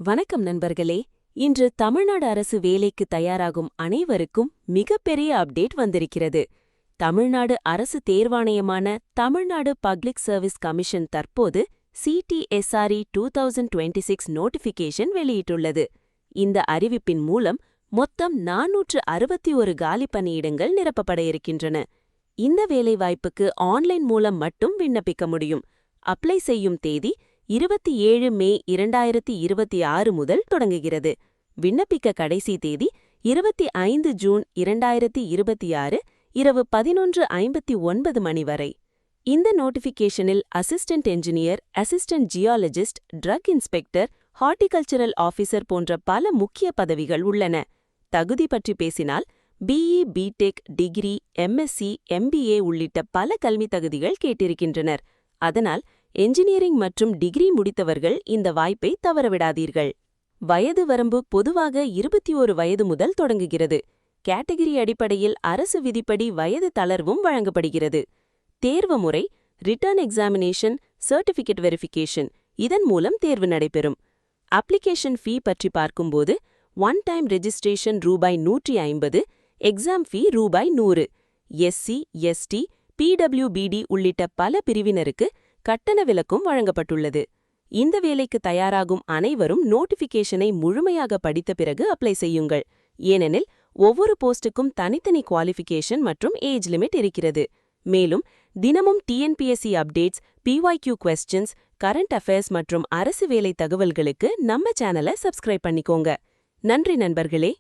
வணக்கம் நண்பர்களே. இன்று தமிழ்நாடு அரசு வேலைக்கு தயாராகும் அனைவருக்கும் மிகப்பெரிய அப்டேட் வந்திருக்கிறது. தமிழ்நாடு அரசு தேர்வாணையமான தமிழ்நாடு பப்ளிக் சர்வீஸ் கமிஷன் தற்போது CTSRE 2026 நோட்டிஃபிகேஷன் வெளியிட்டுள்ளது. இந்த அறிவிப்பின் மூலம் மொத்தம் 461 காலி பணியிடங்கள் நிரப்பப்பட இருக்கின்றன. இந்த வேலைவாய்ப்புக்கு ஆன்லைன் மூலம் மட்டும் விண்ணப்பிக்க முடியும். அப்ளை செய்யும் தேதி 27 மே 2026 முதல் தொடங்குகிறது. விண்ணப்பிக்க கடைசி தேதி 25 ஜூன் 2026 இரவு 11:59 மணி வரை. இந்த நோட்டிஃபிகேஷனில் assistant engineer, assistant geologist, drug inspector, horticultural officer போன்ற பல முக்கிய பதவிகள் உள்ளன. தகுதி பற்றி பேசினால் BE, BTech, degree, MSc, MBA உள்ளிட்ட பல கல்வி தகுதிகள் கேட்டிருக்கின்றனர். அதனால் என்ஜினியரிங் மற்றும் டிகிரி முடித்தவர்கள் இந்த வாய்ப்பை தவறவிடாதீர்கள். வயது வரம்பு பொதுவாக 21 வயது முதல் தொடங்குகிறது. கேட்டகிரி அடிப்படையில் அரசு விதிப்படி வயது தளர்வும் வழங்கப்படுகிறது. தேர்வு முறை ரிட்டர்ன் எக்ஸாமினேஷன், சர்டிஃபிகேட் வெரிஃபிகேஷன், இதன் மூலம் தேர்வு நடைபெறும். அப்ளிகேஷன் ஃபீ பற்றி பார்க்கும்போது ஒன் டைம் ரெஜிஸ்ட்ரேஷன் ரூபாய் 150, எக்ஸாம் ஃபீ ரூபாய் 100. SC, ST, PWBD உள்ளிட்ட பல பிரிவினருக்கு கட்டண விலக்கும் வழங்கப்பட்டுள்ளது. இந்த வேலைக்கு தயாராகும் அனைவரும் நோட்டிஃபிகேஷனை முழுமையாக படித்த பிறகு அப்ளை செய்யுங்கள். ஏனெனில் ஒவ்வொரு போஸ்டுக்கும் தனித்தனி குவாலிஃபிகேஷன் மற்றும் ஏஜ் லிமிட் இருக்கிறது. மேலும் தினமும் TNPSC updates, PYQ questions, current affairs மற்றும் அரசு வேலை தகவல்களுக்கு நம்ம சேனலை சப்ஸ்கிரைப் பண்ணிக்கோங்க. நன்றி நண்பர்களே.